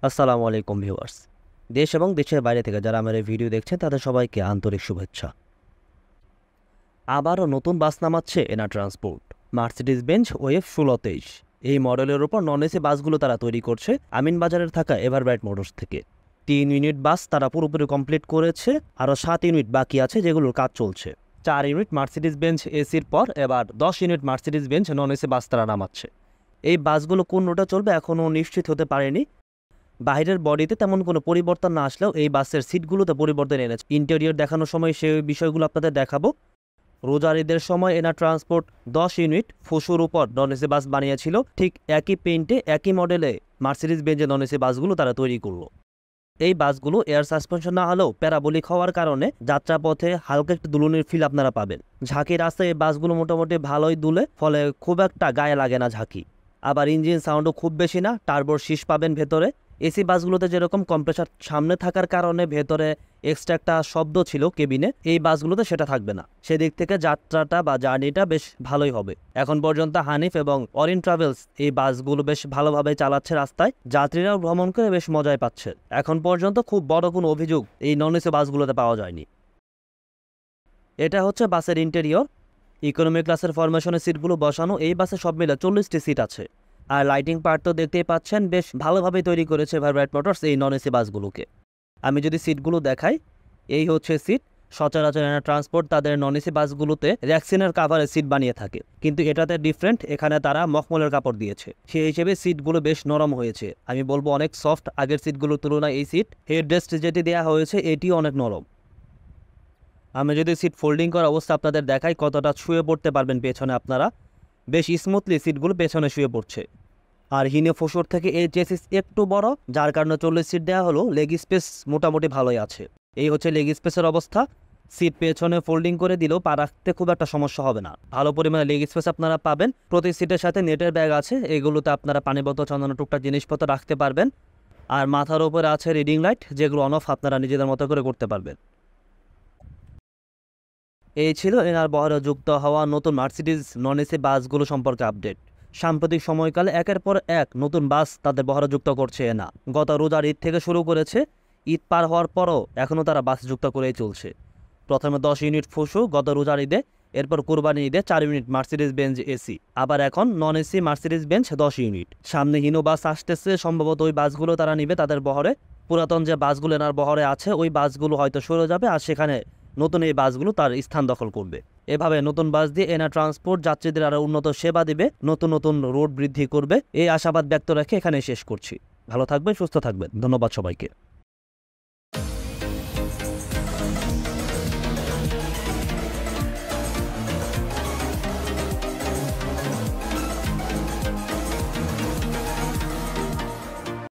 আসসালামু আলাইকুম ভিউয়ার্স। দেশ এবং দেশের বাইরে থেকে যারা আমার এই ভিডিও দেখছেন তাদের সবাইকে আন্তরিক শুভেচ্ছা। আবারও নতুন বাস নামাচ্ছে এনা ট্রান্সপোর্ট। মার্সিডিজ বেঞ্জ ওয়েভ 1623 এই মডেলের ওপর নন এসি বাসগুলো তারা তৈরি করছে আমিনবাজারের থাকা এভারব্রাইট মোটরস থেকে। 3 ইউনিট বাস তারা পুরোপুরি কমপ্লিট করেছে, আরও 7 ইউনিট বাকি আছে যেগুলোর কাজ চলছে। 4 ইউনিট মার্সিডিজ বেঞ্জ এসির পর এবার 10 unit Mercedes Benz non AC bus তারা নামাচ্ছে। এই বাসগুলো কোন রুটে চলবে এখনও নিশ্চিত হতে পারেনি। বাইরের বডিতে তেমন কোনো পরিবর্তন না আসলেও এই বাসের সিটগুলোতে পরিবর্তন এনেছে। ইন্টেরিয়র দেখানোর সময় সেই বিষয়গুলো আপনাদের দেখাবো। রোজার ঈদের সময় এনা ট্রান্সপোর্ট 10 ইউনিট ফুসুর উপর নন এসি বাস বানিয়েছিল, ঠিক একই পেইন্টে একই মডেলে মার্সিডিজ বেঞ্জের নন এসি বাসগুলো তারা তৈরি করলো। এই বাসগুলো এয়ার সাসপেনশন না হলেও প্যারাবোলিক হওয়ার কারণে যাত্রাপথে হালকা একটু দুলুনির ফিল আপনারা পাবেন। ঝাঁকি রাস্তায় এই বাসগুলো মোটামুটি ভালোই দুলে, ফলে খুব একটা গায়ে লাগে না ঝাঁকি। আবার ইঞ্জিন সাউন্ডও খুব বেশি না, টার্বোর শীষ পাবেন ভেতরে। এসি বাসগুলোতে যেরকম কম্প্রেসার সামনে থাকার কারণে ভেতরে এক্সট্রা একটা শব্দ ছিল কেবিনে, এই বাসগুলোতে সেটা থাকবে না। সেদিক থেকে যাত্রাটা বা জার্নিটা বেশ ভালোই হবে। এখন পর্যন্ত হানিফ এবং অরিন ট্রাভেলস এই বাসগুলো বেশ ভালোভাবে চালাচ্ছে রাস্তায়, যাত্রীরাও ভ্রমণ করে বেশ মজায় পাচ্ছে। এখন পর্যন্ত খুব বড় কোনো অভিযোগ এই নন এসি বাসগুলোতে পাওয়া যায়নি। এটা হচ্ছে বাসের ইন্টেরিয়র। ইকোনমি ক্লাসের ফরমেশনের সিটগুলো বসানো। এই বাসে সব মিলে 40টি সিট আছে। আর লাইটিং পার্ট তো দেখতেই পাচ্ছেন, বেশ ভালোভাবে তৈরি করেছে এভারব্রাইট মোটরস এই নন এসি বাসগুলোকে। আমি যদি সিটগুলো দেখাই, এই হচ্ছে সিট। সচরাচর এনা ট্রান্সপোর্ট তাদের নন এসি বাসগুলোতে র্যাক্সিনের কাভারের সিট বানিয়ে থাকে, কিন্তু এটাতে ডিফারেন্ট, এখানে তারা মখমলের কাপড় দিয়েছে। সেই হিসেবে সিটগুলো বেশ নরম হয়েছে, আমি বলবো অনেক সফট। আগের সিটগুলোর তুলনায় এই সিট হেডরেস্ট যেটি দেওয়া হয়েছে এটিও অনেক নরম। আমি যদি সিট ফোল্ডিং করা অবস্থা আপনাদের দেখাই, কতটা শুয়ে পড়তে পারবেন পেছনে আপনারা, বেশ স্মুথলি সিটগুলো পেছনে শুয়ে পড়ছে। আর হিনে ফোসর থেকে এই চেসিস একটু বড়, যার কারণে 40 সিট দেওয়া হলো। লেগ স্পেস মোটামুটি ভালোই আছে। এই হচ্ছে লেগ স্পেসের অবস্থা। সিট পেছনে ফোল্ডিং করে দিলেও পা রাখতে খুব একটা সমস্যা হবে না, ভালো পরিমাণে লেগ স্পেস আপনারা পাবেন। প্রতি সিটের সাথে নেটের ব্যাগ আছে, এগুলোতে আপনারা পানি বোতল চন্দ্রানো টুকটাক জিনিসপত্র রাখতে পারবেন। আর মাথার উপরে আছে রিডিং লাইট, যেগুলো অন অফ আপনারা নিজেদের মতো করে করতে পারবেন। এই ছিল এনার বহরে যুক্ত হওয়া নতুন মার্সিডিজ নন এসি বাসগুলো সম্পর্কে আপডেট। সাম্প্রতিক সময়কালে একের পর এক নতুন বাস তাদের বহরে যুক্ত করছে এনা। গত রোজার ঈদ থেকে শুরু করেছে, ঈদ পার হওয়ার পরও এখনও তারা বাস যুক্ত করেই চলছে। প্রথমে 10 ইউনিট ফুসু গত রোজার ঈদে, এরপর কুরবানি ঈদে 4 ইউনিট মার্সিডিজ বেঞ্জ এসি, আবার এখন non AC Mercedes Benz 10 unit. সামনে হিনো বাস আসতেছে, সম্ভবত ওই বাসগুলো তারা নিবে তাদের বহরে। পুরাতন যে বাসগুলো এনার বহরে আছে ওই বাসগুলো হয়তো সরে যাবে, আর সেখানে নতুন এই বাসগুলো তার স্থান দখল করবে। এভাবে নতুন বাস দিয়ে এনা ট্রান্সপোর্ট যাত্রীদের আরও উন্নত সেবা দিবে, নতুন নতুন রুট বৃদ্ধি করবে, এই আশাবাদ ব্যক্ত রেখে এখানে শেষ করছি। ভালো থাকবেন, সুস্থ থাকবেন, ধন্যবাদ সবাইকে।